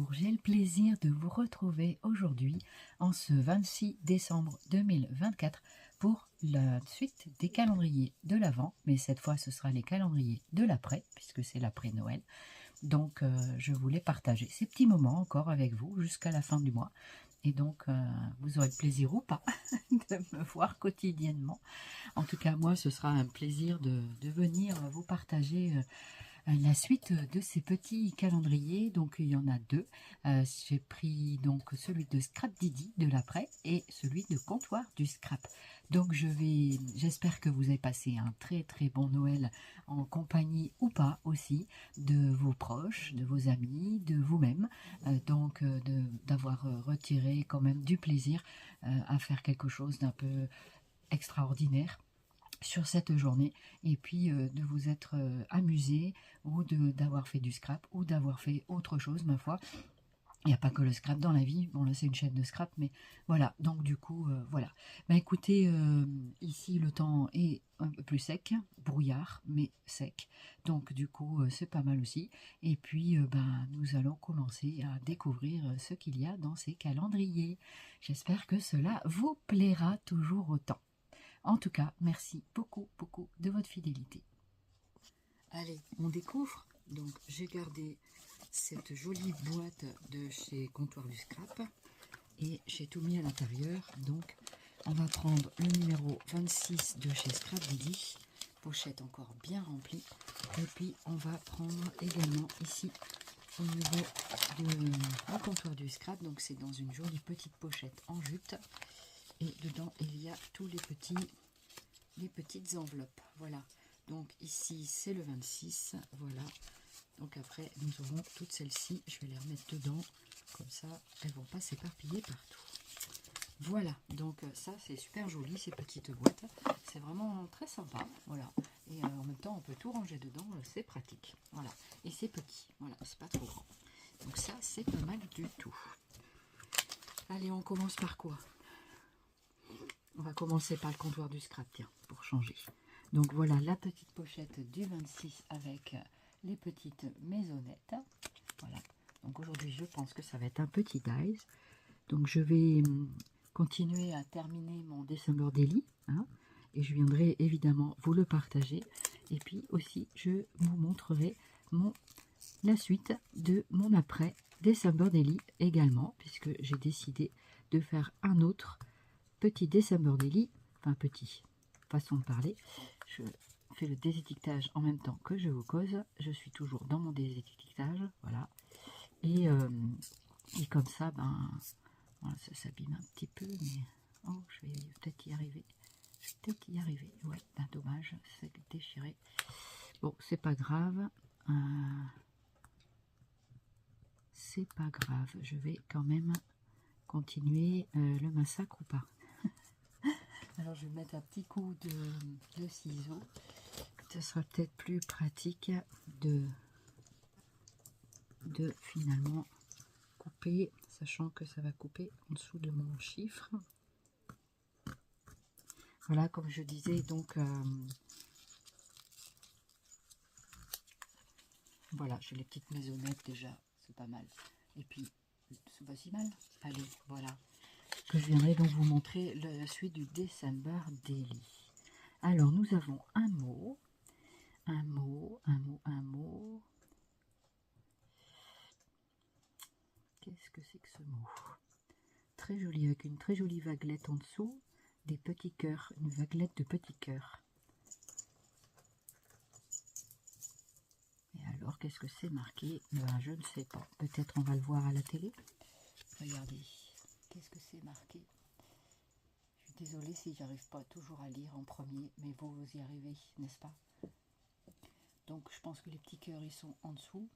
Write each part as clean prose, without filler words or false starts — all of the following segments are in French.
Bonjour, j'ai le plaisir de vous retrouver aujourd'hui en ce 26 décembre 2024 pour la suite des calendriers de l'Avent, mais cette fois ce sera les calendriers de l'après puisque c'est l'après-Noël. Donc je voulais partager ces petits moments encore avec vous jusqu'à la fin du mois et donc vous aurez le plaisir ou pas de me voir quotidiennement. En tout cas moi ce sera un plaisir de venir vous partager la suite de ces petits calendriers. Donc il y en a deux. J'ai pris donc celui de Scrap Didi de l'après et celui de Comptoir du Scrap. Donc j'espère que vous avez passé un très très bon Noël en compagnie ou pas aussi de vos proches, de vos amis, de vous-même. Donc d'avoir retiré quand même du plaisir à faire quelque chose d'un peu extraordinaire sur cette journée, et puis de vous être amusé ou d'avoir fait du scrap ou d'avoir fait autre chose, ma foi. Il n'y a pas que le scrap dans la vie. Bon, là c'est une chaîne de scrap, mais voilà. Donc du coup, voilà. Ben écoutez, ici le temps est un peu plus sec, brouillard, mais sec. Donc du coup, c'est pas mal aussi. Et puis, ben, nous allons commencer à découvrir ce qu'il y a dans ces calendriers. J'espère que cela vous plaira toujours autant. En tout cas, merci beaucoup, beaucoup de votre fidélité. Allez, on découvre. Donc, j'ai gardé cette jolie boîte de chez Comptoir du Scrap et j'ai tout mis à l'intérieur. Donc, on va prendre le numéro 26 de chez Scrap Didi, pochette encore bien remplie. Et puis, on va prendre également ici au niveau du Comptoir du Scrap. Donc, c'est dans une jolie petite pochette en jute. Et dedans, il y a tous les petites enveloppes. Voilà. Donc ici, c'est le 26. Voilà. Donc après, nous aurons toutes celles-ci. Je vais les remettre dedans. Comme ça, elles ne vont pas s'éparpiller partout. Voilà. Donc ça, c'est super joli, ces petites boîtes. C'est vraiment très sympa. Voilà. Et en même temps, on peut tout ranger dedans. C'est pratique. Voilà. Et c'est petit. Voilà. C'est pas trop grand. Donc ça, c'est pas mal du tout. Allez, on commence par quoi ? On va commencer par le comptoir du scrap, tiens, pour changer. Donc voilà la petite pochette du 26 avec les petites maisonnettes. Voilà. Donc aujourd'hui, je pense que ça va être un petit dice. Donc je vais continuer à terminer mon December Daily. Hein, et je viendrai évidemment vous le partager. Et puis aussi, je vous montrerai la suite de mon après December Daily également, puisque j'ai décidé de faire un autre petit December Daily, enfin petit, façon de parler. Je fais le désétiquetage en même temps que je vous cause. Je suis toujours dans mon désétiquetage, voilà. Et comme ça, ben, voilà, ça s'abîme un petit peu, mais oh, je vais peut-être y arriver. Je vais peut-être y arriver. Ouais, ben dommage, c'est déchiré. Bon, c'est pas grave. C'est pas grave. Je vais quand même continuer le massacre ou pas. Alors je vais mettre un petit coup de ciseaux. Ce sera peut-être plus pratique de finalement couper, sachant que ça va couper en dessous de mon chiffre. Voilà, comme je disais, donc voilà, j'ai les petites maisonnettes déjà, c'est pas mal. Et puis, c'est pas si mal. Allez, voilà. Que je viendrai donc vous montrer la suite du December Daily. Alors, nous avons un mot. Qu'est-ce que c'est que ce mot? Très joli, avec une très jolie vaguelette en dessous, des petits cœurs, une vaguelette de petits cœurs. Et alors, qu'est-ce que c'est marqué? Ben, je ne sais pas. Peut-être on va le voir à la télé. Regardez, qu'est-ce que c'est marqué? Je suis désolée si j'arrive pas toujours à lire en premier, mais vous y arrivez, n'est-ce pas? Donc, je pense que les petits cœurs, ils sont en dessous.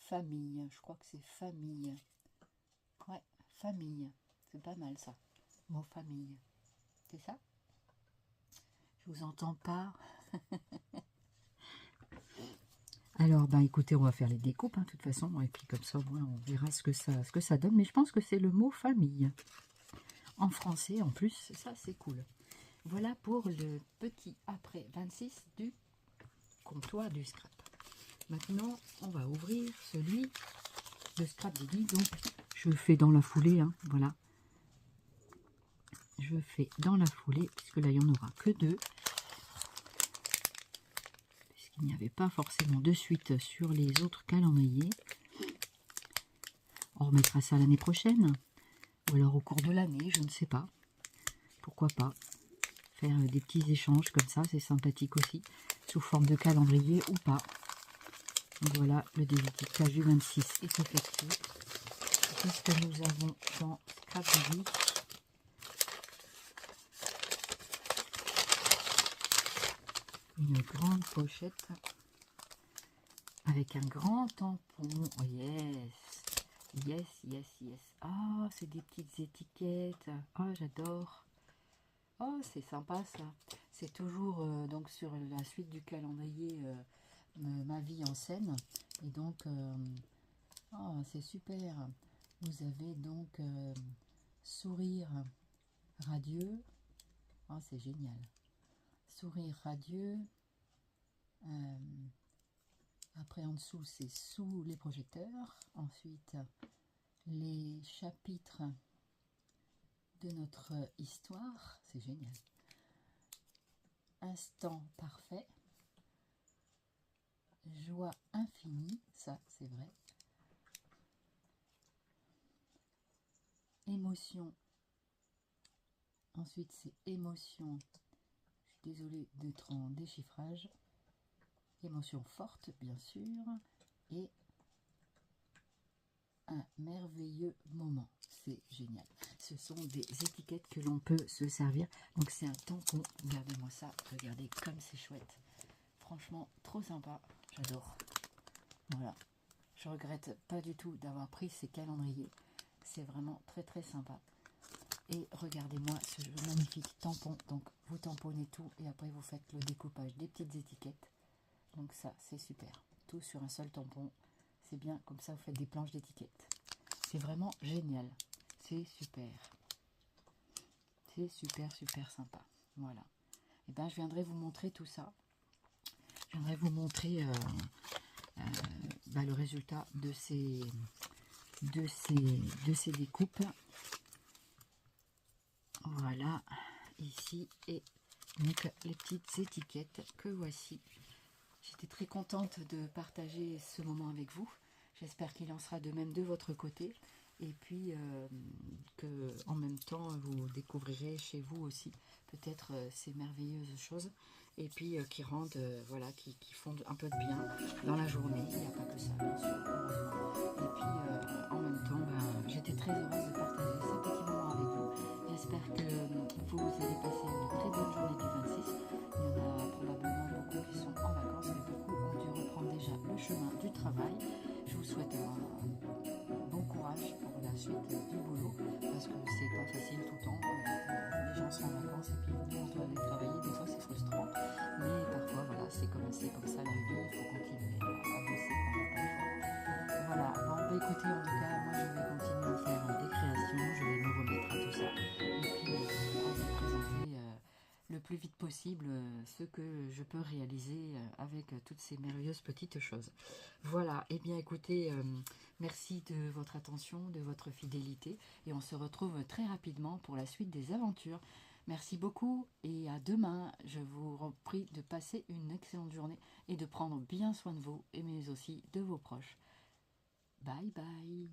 Famille, je crois que c'est famille. Ouais, famille. C'est pas mal ça. Mot famille. C'est ça? Je vous entends pas. Alors, ben écoutez, on va faire les découpes, hein, de toute façon, et puis comme ça, au moins, on verra ce que ça donne. Mais je pense que c'est le mot famille. En français, en plus, ça, c'est cool. Voilà pour le petit après 26 du comptoir du scrap. Maintenant, on va ouvrir celui de Scrap Daddy. Donc, je fais dans la foulée, hein, voilà. Je fais dans la foulée, puisque là, il n'y en aura que 2. Puisqu'il n'y avait pas forcément de suite sur les autres calendriers. On remettra ça l'année prochaine. Ou alors au cours de l'année, je ne sais pas. Pourquoi pas faire des petits échanges comme ça, c'est sympathique aussi. Sous forme de calendrier ou pas. Voilà, le désétiquetage du 26 est effectué. Qu'est-ce que nous avons dans Scrap Daddy? Une grande pochette avec un grand tampon. Oh yes, yes, yes, yes. Ah, c'est des petites étiquettes. Ah, j'adore. Oh, c'est sympa ça. C'est toujours donc sur la suite du calendrier Ma vie en scène. Et donc, oh, c'est super. Vous avez donc sourire radieux. Oh, c'est génial. Sourire radieux. Après, en dessous, c'est sous les projecteurs. Ensuite, les chapitres de notre histoire. C'est génial. Instant parfait. Joie infinie. Ça, c'est vrai. Émotion. Ensuite, c'est émotion. Je suis désolée d'être en déchiffrage. Émotion forte, bien sûr. Et un merveilleux moment. C'est génial. Ce sont des étiquettes que l'on peut se servir. Donc, c'est un tampon. Regardez-moi ça. Regardez comme c'est chouette. Franchement, trop sympa. J'adore. Voilà. Je regrette pas du tout d'avoir pris ces calendriers. C'est vraiment très très sympa. Et regardez-moi ce magnifique tampon. Donc vous tamponnez tout et après vous faites le découpage des petites étiquettes. Donc ça c'est super. Tout sur un seul tampon. C'est bien, comme ça vous faites des planches d'étiquettes. C'est vraiment génial. C'est super. C'est super super sympa. Voilà. Et bien je viendrai vous montrer tout ça. Je viendrai vous montrer le résultat de ces découpes. Voilà, ici, et donc les petites étiquettes que voici. J'étais très contente de partager ce moment avec vous. J'espère qu'il en sera de même de votre côté. Et puis que en même temps, vous découvrirez chez vous aussi peut-être ces merveilleuses choses. Et puis qui rendent, voilà, qui font un peu de bien dans la journée. Il n'y a pas que ça, bien sûr, heureusement. Et puis en même temps, j'étais très heureuse de partager ce petit moment avec vous. J'espère que vous allez passer une très bonne journée du 26. Il y en a probablement beaucoup qui sont en vacances, mais beaucoup ont dû reprendre déjà le chemin du travail. Je vous souhaite un bon courage pour la suite du boulot, parce que c'est pas facile tout le temps. Les gens sont en vacances et puis nous on doit aller travailler. Des fois c'est frustrant, mais parfois voilà, c'est comme ça la vie. Il faut continuer à bosser quand on n'a pas le choix. Voilà, bon écoutez, en tout cas moi je vais continuer à faire des créations, je vais me remettre à tout ça et puis à vous présenter le plus vite possible ce que je peux réaliser avec toutes ces merveilleuses petites choses. Voilà, et bien écoutez, merci de votre attention, de votre fidélité, et on se retrouve très rapidement pour la suite des aventures. Merci beaucoup et à demain. Je vous prie de passer une excellente journée et de prendre bien soin de vous, mais aussi de vos proches. Bye bye.